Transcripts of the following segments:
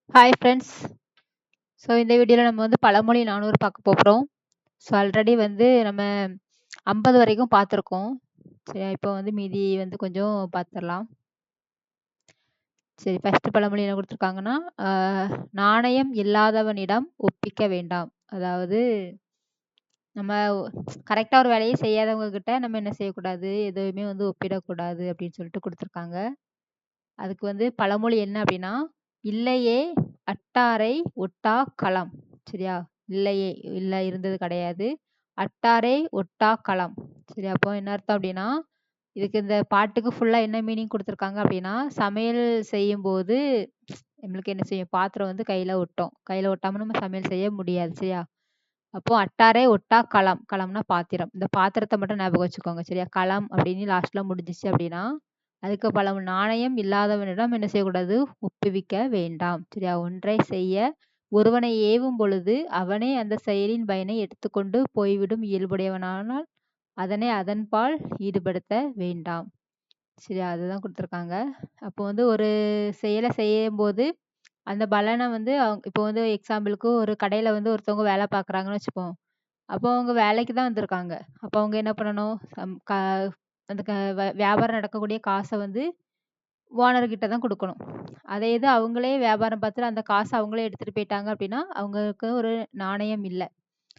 Hi friends. So இந்த வீடியோவில் நம்ம வந்து பழமொழி 400 பார்க்க போகிறோம். ஸோ ஆல்ரெடி வந்து நம்ம 50 வரைக்கும் பார்த்துருக்கோம். சரி, இப்போ வந்து மீதி வந்து கொஞ்சம் பார்த்துடலாம். சரி, ஃபர்ஸ்ட் பழமொழி என்ன கொடுத்துருக்காங்கன்னா, நாணயம் இல்லாதவனிடம் ஒப்பிக்க வேண்டாம். அதாவது நம்ம கரெக்டாக ஒரு வேலையை செய்யாதவங்க கிட்ட நம்ம என்ன செய்யக்கூடாது, எதுவுமே வந்து ஒப்பிடக்கூடாது அப்படின்னு சொல்லிட்டு கொடுத்துருக்காங்க. அதுக்கு வந்து பழமொழி என்ன அப்படின்னா, இல்லையே அட்டாரை ஒட்டா களம். சரியா? இல்லையே இல்ல இருந்தது கிடையாது. அட்டாரை ஒட்டா களம். சரி, அப்போ என்ன அர்த்தம் அப்படின்னா, இதுக்கு இந்த பாட்டுக்கு ஃபுல்லா என்ன மீனிங் கொடுத்துருக்காங்க அப்படின்னா, சமையல் செய்யும்போது நம்மளுக்கு என்ன செய்யும், பாத்திரம் வந்து கையில ஒட்டும். கையில ஒட்டாம நம்ம சமையல் செய்ய முடியாது. சரியா? அப்போ அட்டாரை ஒட்டா களம். களம்னா பாத்திரம். இந்த பாத்திரத்தை மட்டும் ஞாபகம் வச்சுக்கோங்க. சரியா? களம் அப்படின்னு லாஸ்ட்ல முடிஞ்சிச்சு அப்படின்னா, அதுக்கு பல நாணயம் இல்லாதவனிடம் என்ன செய்யக்கூடாது, ஒப்புவிக்க வேண்டாம். சரியா? ஒன்றை செய்ய ஒருவனை ஏவும் பொழுது அவனே அந்த செயலின் பயனை எடுத்துக்கொண்டு போய்விடும் இயல்புடையவனானால் அதனை அதன்பால் ஈடுபடுத்த வேண்டாம். சரியா? அதுதான் கொடுத்துருக்காங்க. அப்போ வந்து ஒரு செயலை செய்யும் போது அந்த பலனை வந்து இப்போ வந்து எக்ஸாம்பிளுக்கு ஒரு கடையில வந்து ஒருத்தவங்க வேலை பார்க்குறாங்கன்னு வச்சுப்போம். அப்போ அவங்க வேலைக்கு தான் வந்திருக்காங்க. அப்போ அவங்க என்ன பண்ணணும், அந்த வியாபாரம் நடக்கக்கூடிய காசை வந்து ஓனர் கிட்ட தான் குடுக்கணும். அதே இது அவங்களே வியாபாரம் பார்த்துட்டு அந்த காச அவங்களே எடுத்துட்டு போயிட்டாங்க அப்படின்னா, அவங்களுக்கு ஒரு நாணயம் இல்ல.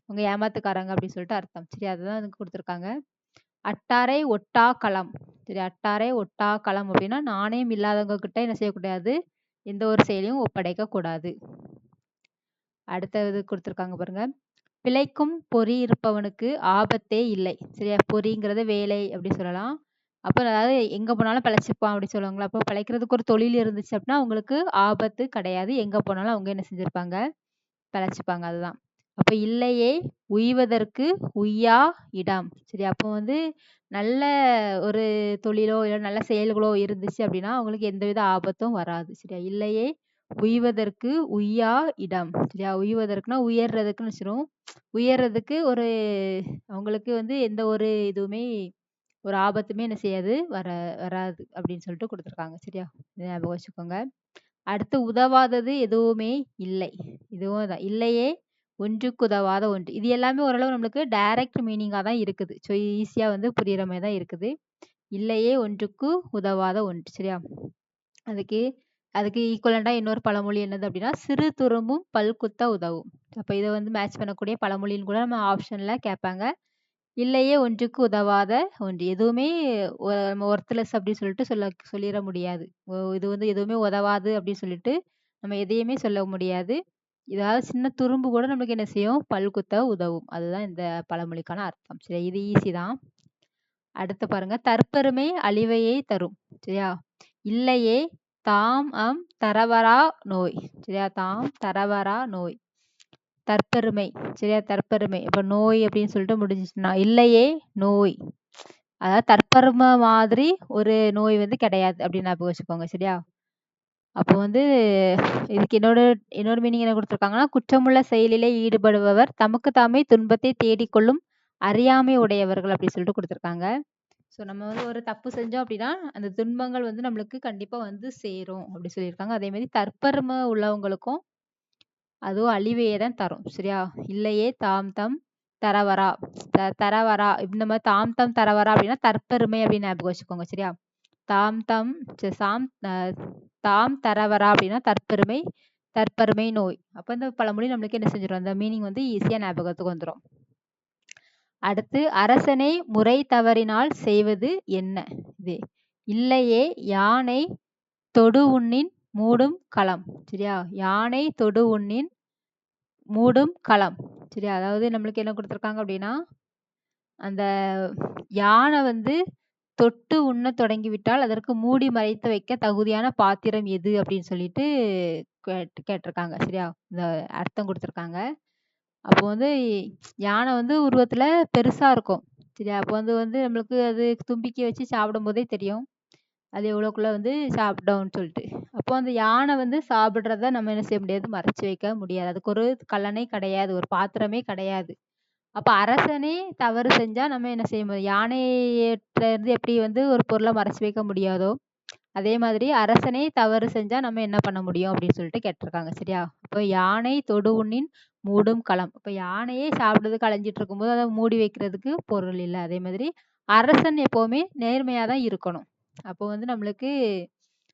அவங்க ஏமாத்துக்காரங்க அப்படின்னு சொல்லிட்டு அர்த்தம். சரி, அதுதான் அதுக்கு குடுத்துருக்காங்க. அட்டாரை ஒட்டா களம். சரி, அட்டாரை ஒட்டா களம் அப்படின்னா, நாணயம் இல்லாதவங்க கிட்ட என்ன செய்யக்கூடாது, எந்த ஒரு செயலையும் ஒப்படைக்கக் கூடாது. அடுத்தது குடுத்துருக்காங்க பாருங்க. பிழைக்கும் பொறி இருப்பவனுக்கு ஆபத்தே இல்லை. சரியா? பொறிங்கிறது வேலை அப்படி சொல்லலாம். அப்ப அதாவது எங்க போனாலும் பிழைச்சுப்பான் அப்படி சொல்லுவாங்கல்ல. அப்போ பிழைக்கிறதுக்கு ஒரு தொழில் இருந்துச்சு அப்படின்னா, அவங்களுக்கு ஆபத்து கிடையாது. எங்க போனாலும் அவங்க என்ன செஞ்சிருப்பாங்க, பிழைச்சுப்பாங்க. அதுதான். அப்ப இல்லையே உய்வதற்கு உய்யா இடம். சரி, அப்போ வந்து நல்ல ஒரு தொழிலோ இல்ல நல்ல செயல்களோ இருந்துச்சு அப்படின்னா, அவங்களுக்கு எந்தவித ஆபத்தும் வராது. சரியா? இல்லையே உய்வதற்கு உய்யா இடம். சரியா? உய்வதற்குன்னா உயர்றதுக்குன்னு வச்சுரும். உயர்றதுக்கு ஒரு அவங்களுக்கு வந்து எந்த ஒரு இதுவுமே ஒரு ஆபத்துமே என்ன செய்யாது, வராது அப்படின்னு சொல்லிட்டு குடுத்துருக்காங்க. சரியா? இத ஞாபகம் வச்சுக்கோங்க. அடுத்து உதவாதது எதுவுமே இல்லை. இதுவும் தான். இல்லையே ஒன்றுக்கு உதவாத ஒன்று. இது எல்லாமே ஓரளவு நம்மளுக்கு டைரக்ட் மீனிங்கா தான் இருக்குது. ஸோ ஈஸியா வந்து புரியிற மாரி தான் இருக்குது. இல்லையே ஒன்றுக்கு உதவாத ஒன்று. சரியா? அதுக்கு அதுக்கு ஈக்குவலன்ட்டா இன்னொரு பழமொழி என்னது அப்படின்னா, சிறு துரும்பும் பல்குத்த உதவும். அப்ப இத வந்து மேட்ச் பண்ணக்கூடிய பழமொழின்னு கூட நம்ம ஆப்ஷன்ல கேட்பாங்க. இல்லையே ஒன்றுக்கு உதவாத ஒன்று. எதுவுமே நம்ம ஒர்த்லெஸ் அப்படின்னு சொல்லிட்டு சொல்லிற முடியாது. இது வந்து எதுவுமே உதவாது அப்படின்னு சொல்லிட்டு நம்ம எதையுமே சொல்ல முடியாது. ஏதாவது சின்ன துரும்பு கூட நமக்கு என்ன செய்யும், பல்குத்த உதவும். அதுதான் இந்த பழமொழிக்கான அர்த்தம். சரி, இது ஈஸி தான். அடுத்து பாருங்க, தற்பெருமை அழிவையே தரும். சரியா? இல்லையே தரவரா நோய். சரியா? தரவரா நோய். தற்பெருமை. சரியா? தற்பெருமை. இப்ப நோய் அப்படின்னு சொல்லிட்டு முடிஞ்சுச்சுன்னா, இல்லையே நோய். அதாவது தற்பெருமை மாதிரி ஒரு நோய் வந்து கிடையாது அப்படின்னு ஞாபகம் வச்சுக்கோங்க. சரியா? அப்போ வந்து இதுக்கு இன்னொரு மீனிங் என்ன குடுத்துருக்காங்கன்னா, குற்றமுள்ள செயலிலே ஈடுபடுபவர் தமக்கு தாமே துன்பத்தை தேடிக்கொள்ளும் அறியாமை உடையவர்கள் அப்படி சொல்லிட்டு குடுத்துருக்காங்க. ஸோ நம்ம வந்து ஒரு தப்பு செஞ்சோம் அப்படின்னா, அந்த துன்பங்கள் வந்து நம்மளுக்கு கண்டிப்பா வந்து சேரும் அப்படி சொல்லியிருக்காங்க. அதே மாரி தற்பெருமை உள்ளவங்களுக்கும் அதுவும் அழிவையே தான் தரும். சரியா? இல்லையே தரவரா. தரவரா இந்த மாரி தரவரா அப்படின்னா தற்பெருமை அப்படின்னு ஞாபகம் வச்சுக்கோங்க. சரியா? தாம் தம் ச்ச சாம் அ தாம் தரவரா அப்படின்னா தற்பெருமை, தற்பெருமை நோய். அப்ப இந்த பழமொழி நம்மளுக்கு என்ன செஞ்சிரும், அந்த மீனிங் வந்து ஈஸியா ஞாபகத்துக்கு வந்துரும். அடுத்து அரசனை முறை தவறினால் செய்வது என்ன? இது இல்லையே யானை தொடு உண்ணின் மூடும் களம். சரியா? யானை தொடு உண்ணின் மூடும் களம். சரியா? அதாவது நம்மளுக்கு என்ன குடுத்துருக்காங்க அப்படின்னா, அந்த யானை வந்து தொட்டு உண்ணத் தொடங்கிவிட்டால் அதற்கு மூடி மறைத்து வைக்க தகுதியான பாத்திரம் எது அப்படின்னு சொல்லிட்டு கேட்டிருக்காங்க. சரியா? இந்த அர்த்தம் குடுத்துருக்காங்க. அப்போ வந்து யானை வந்து உருவத்துல பெருசா இருக்கும். சரியா? அப்போ வந்து வந்து நம்மளுக்கு அது தும்பிக்கை வச்சு சாப்பிடும்போதே தெரியும். அது எவ்வளோக்குள்ள வந்து சாப்பிட்டோம்னு சொல்லிட்டு. அப்போ அந்த யானை வந்து சாப்பிடுறத நம்ம என்ன செய்ய முடியாது, மறைச்சு வைக்க முடியாது. அதுக்கு ஒரு கல்லணை கிடையாது. ஒரு பாத்திரமே கிடையாது. அப்ப அரசனே தவறு செஞ்சா நம்ம என்ன செய்ய முடியும்? யானையிட்ட இருந்து எப்படி வந்து ஒரு பொருள மறைச்சு வைக்க முடியாதோ, அதே மாதிரி அரசனே தவறு செஞ்சா நம்ம என்ன பண்ண முடியும் அப்படின்னு சொல்லிட்டு கேட்டிருக்காங்க. சரியா? இப்போ யானை தொடு உண்ணின் மூடும் களம். இப்போ யானையே சாப்பிடுறதுக்கு அலைஞ்சிட்டு இருக்கும்போது அதை மூடி வைக்கிறதுக்கு பொருள் இல்லை. அதே மாதிரி அரசன் எப்பவுமே நேர்மையா தான் இருக்கணும். அப்போ வந்து நம்மளுக்கு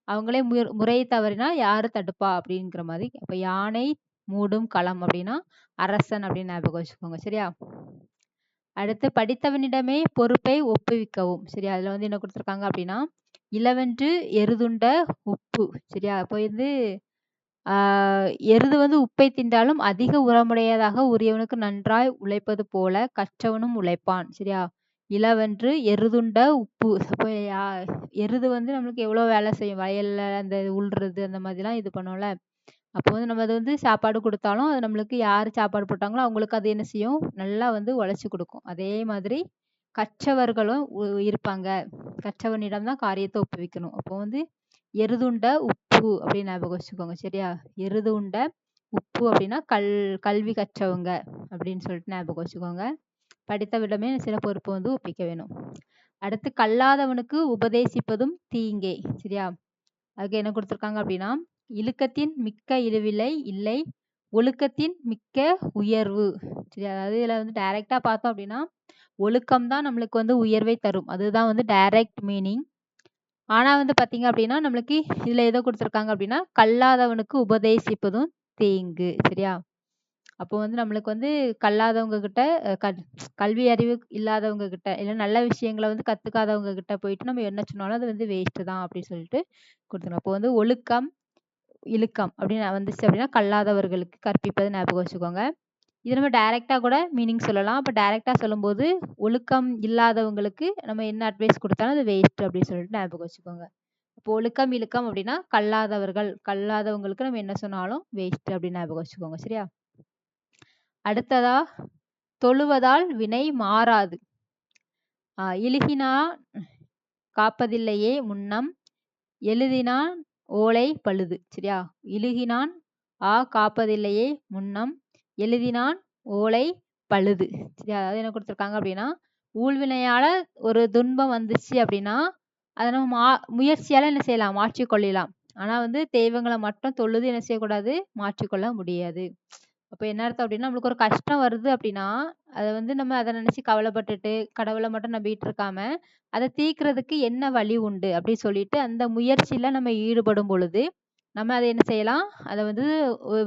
அவங்களே முறை தவறினா யாரு தடுப்பா அப்படிங்கிற மாதிரி. அப்ப யானை மூடும் களம் அப்படின்னா அரசன் அப்படின்னு ஞாபகம் வச்சுக்கோங்க. சரியா? அடுத்து படித்தவனிடமே பொறுப்பை ஒப்புவிக்கவும். சரியா? அதுல வந்து என்ன கொடுத்துருக்காங்க அப்படின்னா இளவென்று எருதுண்ட உப்பு. சரியா? அப்போ வந்து எருது வந்து உப்பை தின்றாலும் அதிக உரமுடையதாக உரியவனுக்கு நன்றாய் உழைப்பது போல கற்றவனும் உழைப்பான். சரியா? இளவென்று எருதுண்ட உப்பு. அப்போ எருது வந்து நம்மளுக்கு எவ்வளவு வேலை செய்யும், வயல்ல அந்த உள்றது அந்த மாதிரிலாம் இது பண்ணும்ல. அப்போ வந்து நம்ம அது வந்து சாப்பாடு கொடுத்தாலும் அது நம்மளுக்கு யார் சாப்பாடு போட்டாங்களோ அவங்களுக்கு அது என்ன செய்யும், நல்லா வந்து உழைச்சி கொடுக்கும். அதே மாதிரி கற்றவர்களும் இருப்பாங்க. கற்றவனிடம் தான் காரியத்தை ஒப்புவிக்கணும். அப்போ வந்து எருதுண்ட உப்பு அப்படின்னு ஞாபகம் வச்சுக்கோங்க. சரியா? எருது உண்ட உப்பு அப்படின்னா கல்வி கற்றவங்க அப்படின்னு சொல்லிட்டு ஞாபகம் வச்சுக்கோங்க. படித்தவிடமே சில பொறுப்பு வந்து ஒப்பிக்க வேணும். அடுத்து கல்லாதவனுக்கு உபதேசிப்பதும் தீங்கே. சரியா? அதுக்கு என்ன கொடுத்துருக்காங்க அப்படின்னா இழுக்கத்தின் மிக்க இழுவில்லை இல்லை ஒழுக்கத்தின் மிக்க உயர்வு. சரி, அதாவது இதுல வந்து டைரக்டா பார்த்தோம் அப்படின்னா ஒழுக்கம் தான் நம்மளுக்கு வந்து உயர்வை தரும். அதுதான் வந்து டைரக்ட் மீனிங். ஆனா வந்து பாத்தீங்க அப்படின்னா நம்மளுக்கு இதுல எதோ கொடுத்துருக்காங்க அப்படின்னா கல்லாதவனுக்கு உபதேசிப்பதும் தீங்கு. சரியா? அப்போ வந்து நம்மளுக்கு வந்து கல்லாதவங்க கிட்ட கல்வி அறிவு இல்லாதவங்க கிட்ட இல்லை நல்ல விஷயங்களை வந்து கத்துக்காதவங்க கிட்ட போயிட்டு நம்ம என்ன சொன்னாலும் அது வந்து வேஸ்ட் தான் அப்படின்னு சொல்லிட்டு கொடுத்துருவோம். அப்போ வந்து ஒழுக்கம் இழுக்கம் அப்படின்னு வந்துச்சு அப்படின்னா கல்லாதவர்களுக்கு கற்பிப்பது ஞாபகம் வச்சுக்கோங்க. இது நம்ம டைரக்டா கூட மீனிங் சொல்லலாம். அப்போ டைரக்டா சொல்லும்போது ஒழுக்கம் இல்லாதவங்களுக்கு நம்ம என்ன அட்வைஸ் கொடுத்தாலும் அது வேஸ்ட் அப்படின்னு சொல்லிட்டு ஞாபகம் வச்சுக்கோங்க. இப்போ ஒழுக்கம் இழுக்கம் அப்படின்னா கல்லாதவங்களுக்கு நம்ம என்ன சொன்னாலும் வேஸ்ட் அப்படின்னு ஞாபகம் வச்சுக்கோங்க. சரியா? அடுத்ததா தொழுவதால் வினை மாறாது. இழுகினா காப்பதில்லையே முன்னம் எழுதினான் ஓலை பழுது. சரியா? இழுகினான் காப்பதில்லையே முன்னம் எழுதினான் ஓலை பழுது. சரியா? அதாவது என்ன கொடுத்துருக்காங்க அப்படின்னா ஊழ்வினையால ஒரு துன்பம் வந்துச்சு அப்படின்னா அதை நம்ம முயற்சியால என்ன செய்யலாம், மாற்றிக்கொள்ளலாம். ஆனா வந்து தெய்வங்களை மட்டும் தொழுது என்ன செய்யக்கூடாது, மாற்றிக்கொள்ள முடியாது. அப்போ என்ன அர்த்தம் அப்படின்னா நம்மளுக்கு ஒரு கஷ்டம் வருது அப்படின்னா அதை வந்து நம்ம அதை நினைச்சு கவலைப்பட்டுட்டு கடவுளை மட்டும் நம்பிட்டு இருக்காம அதை தீர்க்கறதுக்கு என்ன வழி உண்டு அப்படி சொல்லிட்டு அந்த முயற்சியில நம்ம ஈடுபடும் பொழுது நம்ம அதை என்ன செய்யலாம், அதை வந்து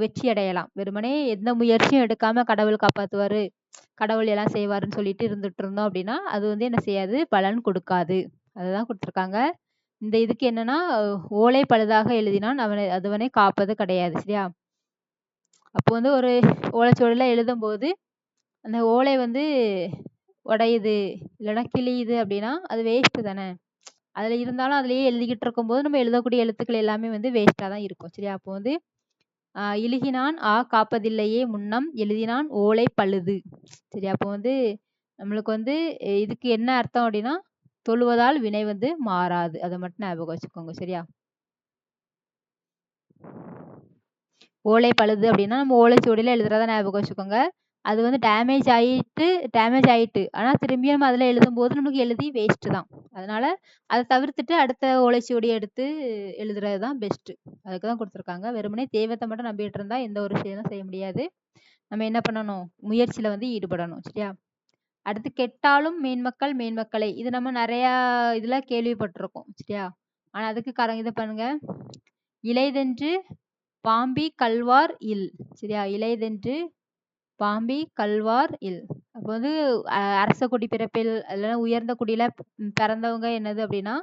வெற்றி அடையலாம். வெறுமனே எந்த முயற்சியும் எடுக்காம கடவுள் காப்பாத்துவாரு, கடவுள் எல்லாம் செய்வாருன்னு சொல்லிட்டு இருந்துட்டு இருந்தோம் அப்படின்னா அது வந்து என்ன செய்யாது, பலன் கொடுக்காது. அதுதான் கொடுத்துருக்காங்க. இந்த இதுக்கு என்னன்னா ஓலை பழுதாக எழுதினான் அதுவனை காப்பது கிடையாது. சரியா? அப்போ வந்து ஒரு ஓலைச்சுவடியில எழுதும்போது அந்த ஓலை வந்து உடையுது இல்லைன்னா கிழியுது அப்படின்னா அது வேஸ்ட் தானே. அதுல இருந்தாலும் அதுலயே எழுதிக்கிட்டு இருக்கும்போது நம்ம எழுதக்கூடிய எழுத்துக்கள் எல்லாமே வந்து வேஸ்டா தான் இருக்கும். சரியா? அப்போ வந்து இழுகினான் காப்பதில்லையே முன்னம் எழுதினான் ஓலை பழுது. சரியா? அப்போ வந்து நம்மளுக்கு வந்து இதுக்கு என்ன அர்த்தம் அப்படின்னா தொழுவதால் வினை வந்து மாறாது. அதை மட்டும் ஞாபகம் வச்சுக்கோங்க. சரியா? ஓலை பழுது அப்படின்னா நம்ம ஓலைச்சுவடியில எழுதுறதா ஞாபகம் வச்சுக்கோங்க. அது வந்து டேமேஜ் ஆயிட்டு ஆனா திரும்பியும் நம்ம அதுல எழுதும்போது நமக்கு எழுதி வேஸ்ட் தான். அதனால அதை தவிர்த்துட்டு அடுத்த ஓலைச்சுவடி எடுத்து எழுதுறது தான் பெஸ்ட். அதுக்கு தான் கொடுத்துருக்காங்க. வெறுமனே தெய்வத்தை மட்டும் நம்பிட்டு இருந்தா எந்த ஒரு விஷயம் செய்ய முடியாது. நம்ம என்ன பண்ணணும், முயற்சியில வந்து ஈடுபடணும். சரியா? அடுத்து கெட்டாலும் மேன்மக்களை இது நம்ம நிறைய இதுல கேள்விப்பட்டிருக்கோம். சரியா? ஆனா அதுக்கு இதை பண்ணுங்க, இலைதென்று பாம்பி கல்வார் இல். சரியா? இலைதென்று பாம்பி கல்வார் இல். அப்போ வந்து அரச குடி பிறப்பில் இல்லைன்னா உயர்ந்த குடியில பிறந்தவங்க என்னது அப்படின்னா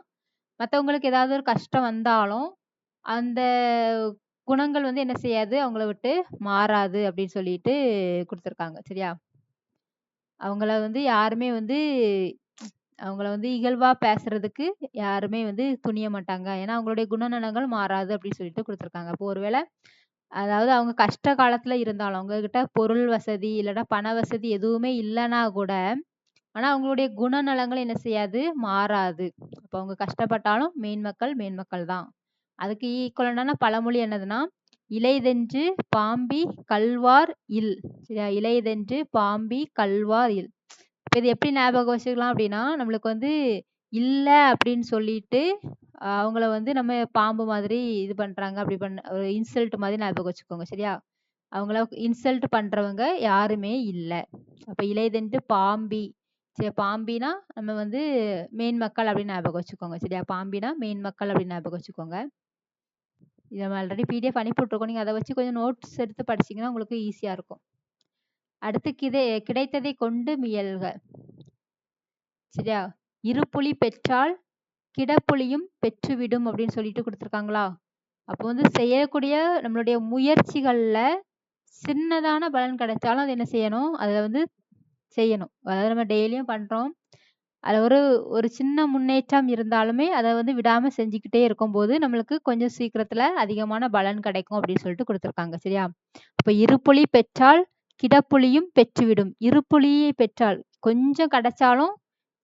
மற்றவங்களுக்கு ஏதாவது ஒரு கஷ்டம் வந்தாலும் அந்த குணங்கள் வந்து என்ன செய்யாது, அவங்கள விட்டு மாறாது அப்படின்னு சொல்லிட்டு கொடுத்துருக்காங்க. சரியா? அவங்கள வந்து யாருமே வந்து அவங்கள வந்து இகழ்வா பேசுறதுக்கு யாருமே வந்து துணிய மாட்டாங்க. ஏன்னா அவங்களுடைய குணநலங்கள் மாறாது அப்படின்னு சொல்லிட்டு கொடுத்துருக்காங்க. அப்போ ஒருவேளை அதாவது அவங்க கஷ்ட காலத்துல இருந்தாலும் அவங்க கிட்ட பொருள் வசதி இல்லைன்னா பண வசதி எதுவுமே இல்லைன்னா கூட ஆனா அவங்களுடைய குணநலங்கள் என்ன செய்யாது, மாறாது. அப்போ அவங்க கஷ்டப்பட்டாலும் மேன்மக்கள் தான். அதுக்கு ஈக்குவலான பழமொழி என்னதுன்னா இலைதென்று பாம்பி கல்வார் இல். சரியா? இலைதென்று பாம்பி கல்வார் இல். இது எப்படி ஞாபகம் வச்சுக்கலாம் அப்படின்னா நம்மளுக்கு வந்து இல்ல அப்படின்னு சொல்லிட்டு அவங்கள வந்து நம்ம பாம்பு மாதிரி இது பண்றாங்க, அப்படி ஒரு இன்சல்ட் மாதிரி ஞாபகம் வச்சுக்கோங்க. சரியா? அவங்கள இன்சல்ட் பண்றவங்க யாருமே இல்ல. அப்ப இளையதென்று பாம்பி. சரி, பாம்பினா நம்ம வந்து மேன்மக்கள் அப்படின்னு ஞாபகம் வச்சுக்கோங்க. சரியா? பாம்பினா மேன்மக்கள் அப்படின்னு ஞாபகம் வச்சுக்கோங்க. இத நம்ம ஆல்ரெடி பிடிஎஃப் அனுப்பி விட்டுருக்கோம். நீங்க அத வச்சு கொஞ்சம் நோட்ஸ் எடுத்து படிச்சீங்கன்னா உங்களுக்கு ஈஸியா இருக்கும். அடுத்து கிடைத்ததை கொண்டு முயல்க. சரியா? இருப்புலி பெற்றால் கிடப்புலியும் பெற்றுவிடும் அப்படின்னு சொல்லிட்டு குடுத்துருக்காங்களா? அப்போ வந்து செய்யக்கூடிய நம்மளுடைய முயற்சிகள்ல சின்னதான பலன் கிடைச்சாலும் அது என்ன செய்யணும்? அத வந்து செய்யணும். அதாவது நம்ம டெய்லியும் பண்றோம். அதுல ஒரு ஒரு சின்ன முன்னேற்றம் இருந்தாலுமே அத வந்து விடாம செஞ்சுக்கிட்டே இருக்கும்போது, நம்மளுக்கு கொஞ்சம் சீக்கிரத்துல அதிகமான பலன் கிடைக்கும் அப்படின்னு சொல்லிட்டு குடுத்துருக்காங்க. சரியா? அப்ப இருப்புலி பெற்றால் கிடப்புலியும் பெற்றுவிடும். இருப்புலியை பெற்றால் கொஞ்சம் கிடைச்சாலும்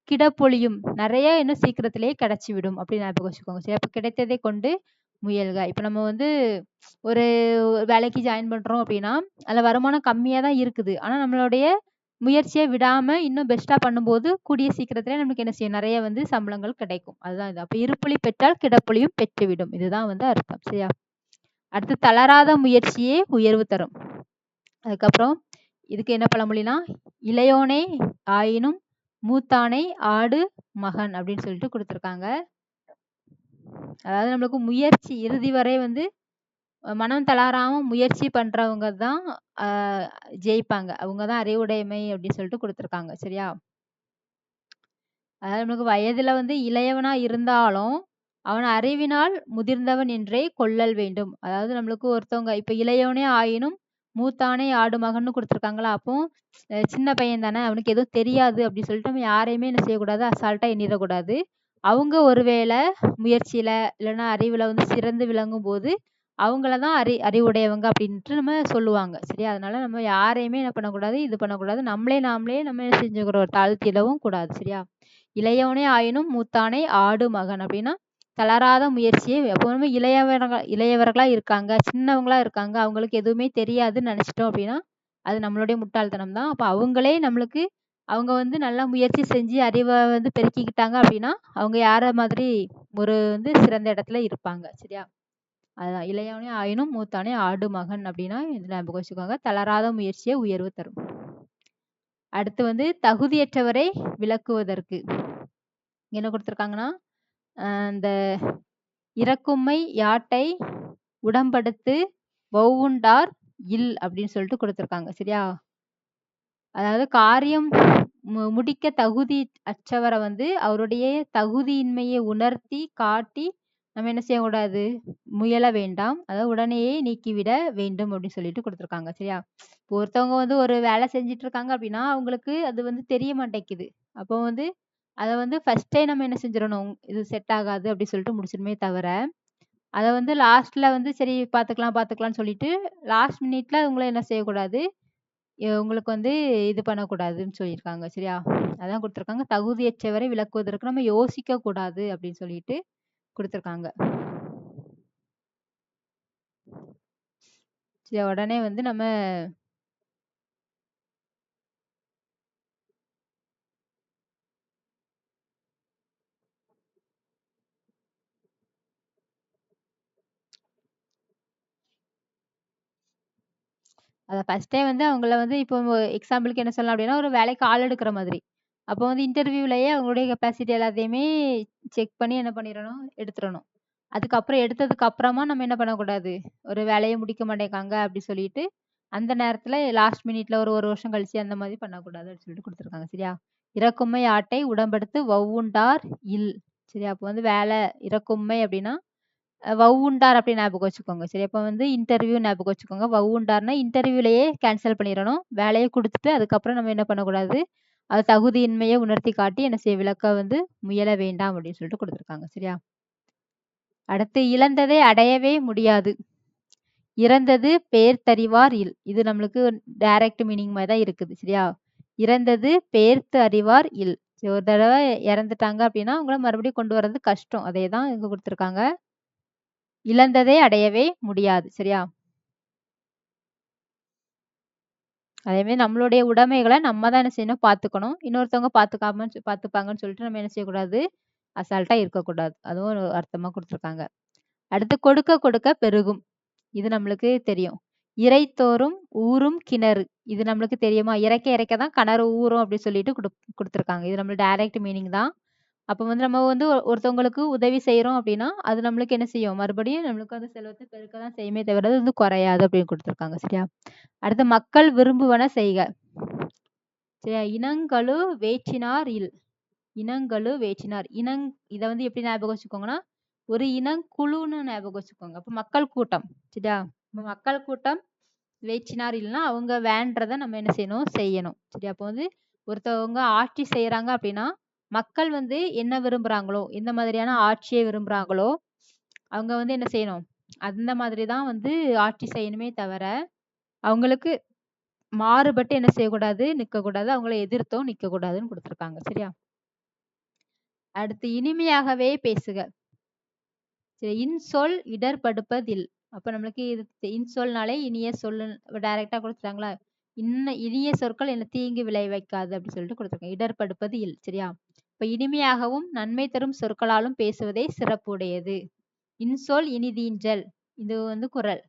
கிடப்புலியும் நெறைய இன்னும் சீக்கிரத்திலேயே கிடைச்சுவிடும் அப்படின்னு ஞாபகம் வச்சுக்கோங்க. சரி, அப்ப கிடைத்ததை கொண்டு முயல்க. இப்ப நம்ம வந்து ஒரு வேலைக்கு ஜாயின் பண்றோம் அப்படின்னா, அதுல வருமானம் கம்மியா தான் இருக்குது. ஆனா நம்மளுடைய முயற்சிய விடாம இன்னும் பெஸ்ட்டா பண்ணும்போது, கூடிய சீக்கிரத்திலே நமக்கு என்ன செய்யும்? நெறைய வந்து சம்பளங்கள் கிடைக்கும். அதுதான் இது. அப்ப இருப்புலி பெற்றால் கிடப்புலியும் பெற்றுவிடும். இதுதான் வந்து அர்த்தம். சரியா? அடுத்து தளராத முயற்சியே உயர்வு தரும். அதுக்கப்புறம் இதுக்கு என்ன பழமொழினா, இளையோனே ஆயினும் மூத்தானை ஆடு மகன் அப்படின்னு சொல்லிட்டு குடுத்துருக்காங்க. அதாவது நம்மளுக்கு முயற்சி இறுதி வரை வந்து மனம் தளராம முயற்சி பண்றவங்க தான் அ ஜெயிப்பாங்க. அவங்க தான் அறிவுடைமை அப்படின்னு சொல்லிட்டு குடுத்துருக்காங்க. சரியா? அதாவது நமக்கு வயதுல வந்து இளையவனா இருந்தாலும், அவன் அறிவினால் முதிர்ந்தவன் என்றே கொள்ளல் வேண்டும். அதாவது நம்மளுக்கு ஒருத்தவங்க இப்ப இளையவனே ஆயினும் மூத்தானை ஆடு மகன்னு குடுத்துருக்காங்களா, அப்போ சின்ன பையன் தானே அவனுக்கு எதுவும் தெரியாது அப்படின்னு சொல்லிட்டு நம்ம யாரையுமே என்ன செய்யக்கூடாது, அசால்ட்டா எண்ணிறக்கூடாது. அவங்க ஒருவேள முயற்சியில இல்லன்னா அறிவுல வந்து சிறந்து விளங்கும்போது, அவங்கள தான் அறிவுடையவங்க அப்படின்ட்டு நம்ம சொல்லுவாங்க. சரியா? அதனால நம்ம யாரையுமே என்ன பண்ணக்கூடாது, இது பண்ணக்கூடாது. நாமளே நம்ம என்ன செஞ்சுக்கிறோம், தாழ்த்திடவும் கூடாது. சரியா? இளையவனே ஆயினும் மூத்தானை ஆடு மகன் அப்படின்னா, தளராத முயற்சியை எப்பவுமே இளையவர்களா இருக்காங்க, சின்னவங்களா இருக்காங்க, அவங்களுக்கு எதுவுமே தெரியாதுன்னு நினைச்சிட்டோம் அப்படின்னா, அது நம்மளுடைய முட்டாள்தனம் தான். அப்ப அவங்களே நம்மளுக்கு அவங்க வந்து நல்லா முயற்சி செஞ்சு அறிவ வந்து பெருக்கிக்கிட்டாங்க அப்படின்னா, அவங்க யார மாதிரி ஒரு வந்து சிறந்த இடத்துல இருப்பாங்க. சரியா? அதுதான் இளையவனே ஆயினும் மூத்தானே ஆடு மகன் அப்படின்னா, இது ஞாபகம் வச்சுக்கோங்க. தளராத முயற்சியே உயர்வு தரும். அடுத்து வந்து தகுதியற்றவரை விலக்குவதற்கு. என்ன குடுத்துருக்காங்கன்னா, இந்த "இறக்கும்மை யாட்டை உடம்படுத்து வௌவுண்டார் இல்" அப்படின்னு சொல்லிட்டு குடுத்துருக்காங்க. சரியா? அதாவது காரியம் முடிக்க தகுதி அற்றவர வந்து அவருடைய தகுதியின்மையை உணர்த்தி, காட்டி நம்ம என்ன செய்யக்கூடாது? முயல வேண்டாம். அதாவது உடனேயே நீக்கிவிட வேண்டும் அப்படின்னு சொல்லிட்டு குடுத்துருக்காங்க. சரியா? இப்போ ஒருத்தவங்க வந்து ஒரு வேலை செஞ்சுட்டு இருக்காங்க அப்படின்னா, அவங்களுக்கு அது வந்து தெரிய மாட்டேங்குது. அப்போ வந்து அத வந்து ஃபர்ஸ்ட்டே நம்ம என்ன செஞ்சிரணும், இது செட் ஆகாது அப்படி சொல்லிட்டு முடிச்சிடணுமே தவிர, அத வந்து லாஸ்ட்ல வந்து சரி பார்த்துக்கலாம்ன்னு சொல்லிட்டு, லாஸ்ட் மினிட்ல அவங்கள என்ன செய்யக்கூடாது, உங்களுக்கு வந்து இது பண்ணக்கூடாதுன்னு சொல்லியிருக்காங்க. சரியா? அதான் குடுத்துருக்காங்க. தகுதியற்றவரை விலக்குவதற்கு நம்ம யோசிக்க கூடாது அப்படின்னு சொல்லிட்டு குடுத்துருக்காங்க. சரி, உடனே வந்து நம்ம அத ஃபர்ஸ்ட்டே வந்து அவங்கள வந்து இப்போ எக்ஸாம்பிளுக்கு என்ன சொல்லலாம் அப்டின்னா, ஒரு வேலைக்கு ஆள் எடுக்கிற மாதிரி. அப்போ வந்து இன்டர்வியூலயே அவங்களுடைய கெப்பாசிட்டி எல்லாத்தையுமே செக் பண்ணி என்ன பண்ணிறணும், எடுத்துறணும். அதுக்கப்புறம் எடுத்ததுக்கு அப்புறமா நம்ம என்ன பண்ணக்கூடாது, ஒரு வேலைய முடிக்க மாட்டேங்காங்க அப்டி சொல்லிட்டு, அந்த நேரத்துல லாஸ்ட் மினிட்ல ஒரு 1 வருஷம் கழிச்சு அந்த மாதிரி பண்ணக்கூடாது அப்டின்னு சொல்லிட்டு குடுத்துருக்காங்க. சரியா? "இறக்கும்மை ஆட்டை உடம்பெடுத்து வௌவுண்டார் இல்." சரியா? அப்போ வந்து இறக்கும்மை அப்டின்னா வவுண்டார் அப்படின்னு ஞாபகம் வச்சுக்கோங்க. சரி, அப்ப வந்து இன்டர்வியூ ஞாபகம் வச்சுக்கோங்க. வவுண்டார்னா இன்டர்வியூலயே கேன்சல் பண்ணிறணும். வேலைய குடுத்துட்டு அதுக்கப்புறம் நம்ம என்ன பண்ணக்கூடாது, அது தகுதியின்மைய உணர்த்தி காட்டி என்ன செய்ய விலக்க வந்து முயல வேண்டாம் அப்படின்னு சொல்லிட்டு குடுத்துருக்காங்க. சரியா? அடுத்து இழந்ததை அடையவே முடியாது. இறந்தது பேர்த்தறிவார் இல். இது நம்மளுக்கு டைரக்ட் மீனிங் மாரி தான் இருக்குது. சரியா? இறந்தது பேர்த்து அறிவார் இல். சரி, ஒரு தடவ இறந்துட்டாங்க அப்படின்னா, அவங்கள மறுபடியும் கொண்டு வர்றது கஷ்டம். அதே தான் இங்க குடுத்துருக்காங்க. இழந்ததை அடையவே முடியாது. சரியா? அதே மாரி நம்மளுடைய உடைமைகள நம்ம தான் என்ன செய்யணும் பார்த்துக்கணும். இன்னொருத்தவங்க பார்த்துப்பாங்கன்னு சொல்லிட்டு நம்ம என்ன செய்யக்கூடாது, அசால்ட்டா இருக்கக்கூடாது. அதுவும் ஒரு அர்த்தமா குடுத்துருக்காங்க. அடுத்து கொடுக்க கொடுக்க பெருகும். இது நம்மளுக்கு தெரியும். இரைத்தோறும் ஊறும் கிணறு. இது நம்மளுக்கு தெரியுமா? இறைக்க இறைக்க தான் கிணறு ஊறும் அப்படின்னு சொல்லிட்டு குடுத்துருக்காங்க. இது நம்மளுக்கு டைரக்ட் மீனிங் தான். அப்ப வந்து நம்ம வந்து ஒருத்தவங்களுக்கு உதவி செய்றோம் அப்படின்னா, அது நம்மளுக்கு என்ன செய்யும்? மறுபடியும் நம்மளுக்கு அந்த செல்வத்த பெருக்க தான் செய்யுமே தவிர, அது வந்து குறையாது அப்படின்னு குடுத்துருக்காங்க. சரியா? அடுத்து மக்கள் விரும்புவன செய்க. சரியா? இனங்களு வேற்றினார் இல். இனங்களு வேற்றினார். இத வந்து எப்படி ஞாபகம் வச்சுக்கோங்கன்னா, ஒரு இனக்குழுன்னு ஞாபகம் வச்சுக்கோங்க. அப்ப மக்கள் கூட்டம். சரியா? இப்ப மக்கள் கூட்டம் வேற்றினார் இல்லன்னா, அவங்க வேண்டறத நம்ம என்ன செய்யணும்? செய்யணும். சரியா? அப்போ வந்து ஒருத்தவங்க ஆட்சி செய்றாங்க அப்படின்னா, மக்கள் வந்து என்ன விரும்புறாங்களோ, எந்த மாதிரியான ஆட்சியை விரும்புறாங்களோ, அவங்க வந்து என்ன செய்யணும்? அந்த மாதிரி தான் வந்து ஆட்சி செய்யணுமே தவிர, அவங்களுக்கு மாறுபட்டு என்ன செய்யக்கூடாது? நிக்கக்கூடாது. அவங்கள எதிர்த்தும் நிக்கக்கூடாதுன்னு குடுத்துருக்காங்க. சரியா? அடுத்து இனிமையாகவே பேசுக. சரி, இன்சொல் இடர்படுப்பதில். அப்ப நம்மளுக்கு இது இன்சொல்னாலே இனிய சொல்லு டைரக்ட்டா குடுத்துட்டாங்களா? இனிய சொற்கள் என்ன தீங்கு விளைவிக்காது அப்படின்னு சொல்லிட்டு குடுத்துருக்காங்க. இடர்படுப்பது இல். சரியா? இப்ப இனிமையாகவும் நன்மை தரும் சொற்களாலும் பேசுவதே சிறப்புடையது. இன்சொல் இனிதீன்றல். இது வந்து குறள்.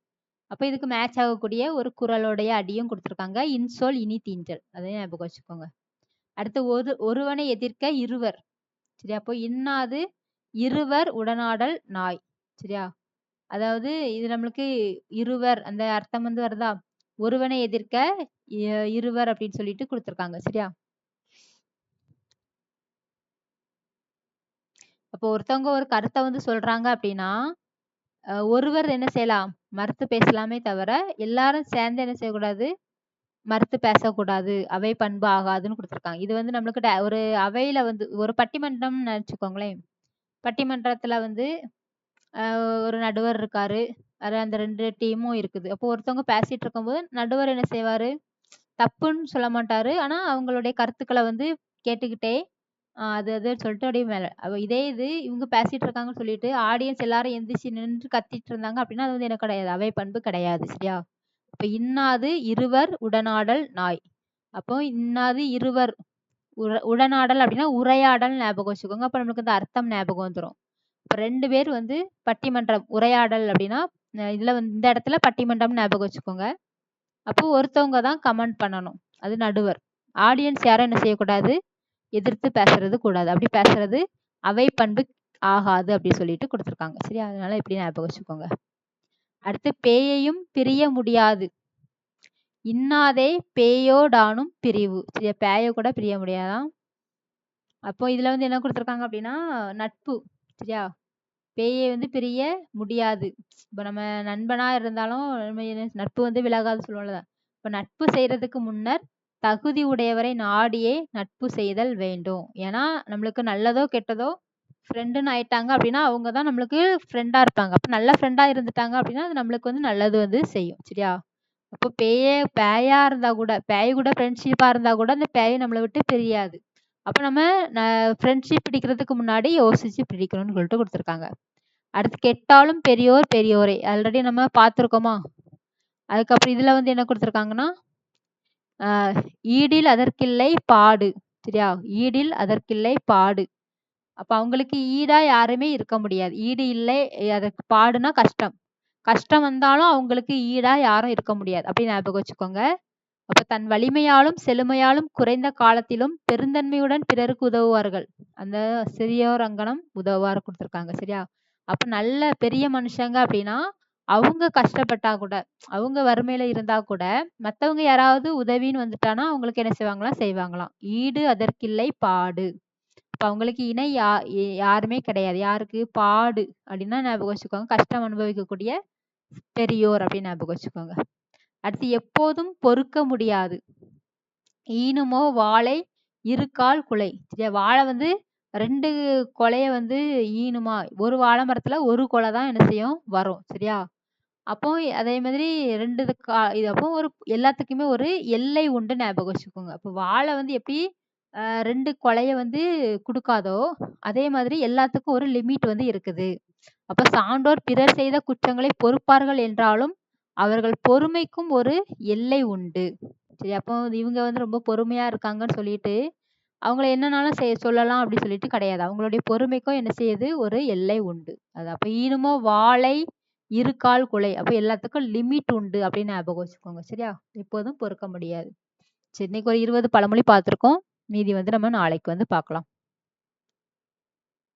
அப்ப இதுக்கு மேட்ச் ஆகக்கூடிய ஒரு குறளுடைய அடியும் குடுத்துருக்காங்க. இன்சொல் இனிதீன்றல். அதையும் ஞாபகம் வச்சுக்கோங்க. அடுத்து ஒருவனை எதிர்க்க இருவர். சரியா? அப்போ இன்னாது இருவர் உடனாடல் நாய். சரியா? அதாவது இது நம்மளுக்கு இருவர் அந்த அர்த்தம் வந்து வருதா? ஒருவனை எதிர்க்க இருவர் அப்படின்னு சொல்லிட்டு குடுத்துருக்காங்க. சரியா? அப்போ ஒருத்தவங்க ஒரு கருத்த வந்து சொல்றாங்க அப்படின்னா, ஒருவர் என்ன செய்யலாம்? மறுத்து பேசலாமே தவிர, எல்லாரும் சேர்ந்து என்ன செய்யக்கூடாது? மறுத்து பேசக்கூடாது. அவை பண்பு ஆகாதுன்னு குடுத்துருக்காங்க. இது வந்து நம்மளுக்கு ஒரு அவையில வந்து ஒரு பட்டிமன்றம்னு நெனச்சுக்கோங்களேன். பட்டிமன்றத்துல வந்து அ ஒரு நடுவர் இருக்காரு. அந்த 2 டீமும் இருக்குது. அப்போ ஒருத்தவங்க பேசிட்டு இருக்கும்போது, நடுவர் என்ன செய்வாரு? தப்புன்னு சொல்ல மாட்டாரு. ஆனா, அவங்களுடைய கருத்துக்கள வந்து கேட்டுக்கிட்டே, அது அதுன்னு சொல்லிட்டு அப்படியே மேல இதே இது இவங்க பேசிட்டு இருக்காங்கன்னு சொல்லிட்டு, ஆடியன்ஸ் எல்லாரும் எந்திரிச்சு நின்று கத்திட்டு இருந்தாங்க அப்படின்னா, அது வந்து என்ன கிடையாது? அவை பண்பு கிடையாது. சரியா? அப்ப இன்னாது இருவர் உடனாடல் நாய். அப்போ இன்னாது இருவர் உடனாடல் அப்படின்னா, உரையாடல் ஞாபகம் வச்சுக்கோங்க. அப்ப நம்மளுக்கு அந்த அர்த்தம் ஞாபகம் வந்துரும். இப்ப 2 பேர் வந்து பட்டிமன்றம், உரையாடல் அப்படின்னா, இதுல வந்து இந்த இடத்துல பட்டிமன்றம் ஞாபகம் வச்சுக்கோங்க. அப்போ ஒருத்தவங்க தான் கமெண்ட் பண்ணணும். அது நடுவர். ஆடியன்ஸ் யாரும் என்ன செய்யக்கூடாது? எதிர்த்து பேசுறது கூடாது. அப்படி பேசுறது அவை பண்பு ஆகாது அப்படி சொல்லிட்டு குடுத்துருக்காங்க. சரியா? அதனால இப்படி ஞாபகம் வச்சுக்கோங்க. அடுத்து பேயையும் பிரிய முடியாது. இன்னாதே பேயோடானும் பிரிவு. சரியா? பேய கூட பிரிய முடியாதாம். அப்போ இதுல வந்து என்ன குடுத்துருக்காங்க அப்படின்னா, நட்பு. சரியா? பேயை வந்து பிரிய முடியாது. இப்ப நம்ம நண்பனா இருந்தாலும் நம்ம நட்பு வந்து விலகாது சொல்லுவோம்ல. இப்ப நட்பு செய்றதுக்கு முன்னர் தகுதி உடையவரை நாடியே நட்பு செய்தல் வேண்டும். ஏன்னா நம்மளுக்கு நல்லதோ கெட்டதோ ஃப்ரெண்டுன்னு ஆயிட்டாங்க அப்படின்னா, அவங்க தான் நம்மளுக்கு ஃப்ரெண்டா இருப்பாங்க. அப்ப நல்ல ஃப்ரெண்டா இருந்துட்டாங்க அப்படின்னா, அது நம்மளுக்கு வந்து நல்லது வந்து செய்யும். சரியா? அப்போ பேயா இருந்தா கூட பேய் கூட ஃப்ரெண்ட்ஷிப்பா இருந்தா கூட அந்த பேய் நம்மள விட்டு பிரியாது. அப்ப நம்ம ஃப்ரெண்ட்ஷிப் பிடிக்கிறதுக்கு முன்னாடி யோசிச்சு பிடிக்கணும்னு சொல்லிட்டு குடுத்துருக்காங்க. அடுத்து கெட்டாலும் பெரியோர் பெரியோரே. ஆல்ரெடி நம்ம பார்த்துருக்கோமா? அதுக்கப்புறம் இதுல வந்து என்ன குடுத்துருக்காங்கன்னா, அ ஈடில் அதற்கில்லை பாடு. சரியா? ஈடில் அதற்கில்லை பாடு. அப்ப அவங்களுக்கு ஈடா யாருமே இருக்க முடியாது. ஈடு இல்லை அதற்கு பாடுனா கஷ்டம். கஷ்டம் வந்தாலும் அவங்களுக்கு ஈடா யாரும் இருக்க முடியாது. அப்படி ஞாபகம் வச்சுக்கோங்க. அப்ப தன் வலிமையாலும், செழுமையாலும் குறைந்த காலத்திலும் பெருந்தன்மையுடன் பிறருக்கு உதவுவார்கள். அந்த சிறியோர் அங்கனம் உதவுவார் குடுத்துருக்காங்க. சரியா? அப்ப நல்ல பெரிய மனுஷங்க அப்படின்னா, அவங்க கஷ்டப்பட்டா கூட, அவங்க வறுமையில இருந்தா கூட, மத்தவங்க யாராவது உதவின்னு வந்துட்டானா, அவங்களுக்கு என்ன செய்வாங்களாம்? செய்வாங்களாம். ஈடு அதற்கில்லை பாடு. அப்ப அவங்களுக்கு இணை யாருமே கிடையாது. யாருக்கு? பாடு அப்படின்னா ஞாபகம் வச்சுக்கோங்க. கஷ்டம் அனுபவிக்கக்கூடிய பெரியோர் அப்படின்னு ஞாபகம் வச்சுக்கோங்க. அடுத்து எப்போதும் பொறுக்க முடியாது. ஈனுமோ வாழை இருகால் குலை. சரியா? வாழை வந்து 2 கொலைய வந்து ஈனுமா? ஒரு வாழை மரத்துல ஒரு கொலை தான் என்ன செய்யும்? வரும். சரியா? அப்போ அதே மாதிரி 2 இது அப்போ எல்லாத்துக்குமே ஒரு எல்லை உண்டு ஞாபகம் வச்சுக்கோங்க. அப்போ வாழை வந்து எப்படி 2 கொலைய வந்து குடுக்காதோ, அதே மாதிரி எல்லாத்துக்கும் ஒரு லிமிட் வந்து இருக்குது. அப்ப சான்றோர் பிறர் செய்த குற்றங்களை பொறுப்பார்கள் என்றாலும், அவர்கள் பொறுமைக்கும் ஒரு எல்லை உண்டு. சரி, அப்போ இவங்க வந்து ரொம்ப பொறுமையா இருக்காங்கன்னு சொல்லிட்டு, அவங்கள என்னனாலும் சொல்லலாம் அப்படின்னு சொல்லிட்டு கிடையாது. அவங்களுடைய பொறுமைக்கும் என்ன செய்யுது? ஒரு எல்லை உண்டு. அது அப்ப ஈனுமோ வாளை, இருகால் குலை. அப்ப எல்லாத்துக்கும் லிமிட் உண்டு அப்படின்னு ஞாபகம் வச்சுக்கோங்க. சரியா? எப்போதும் பொறுக்க முடியாது. சரி, இன்னைக்கு ஒரு 20 பழமொழி பார்த்துருக்கோம். மீதி வந்து நம்ம நாளைக்கு வந்து பார்க்கலாம்.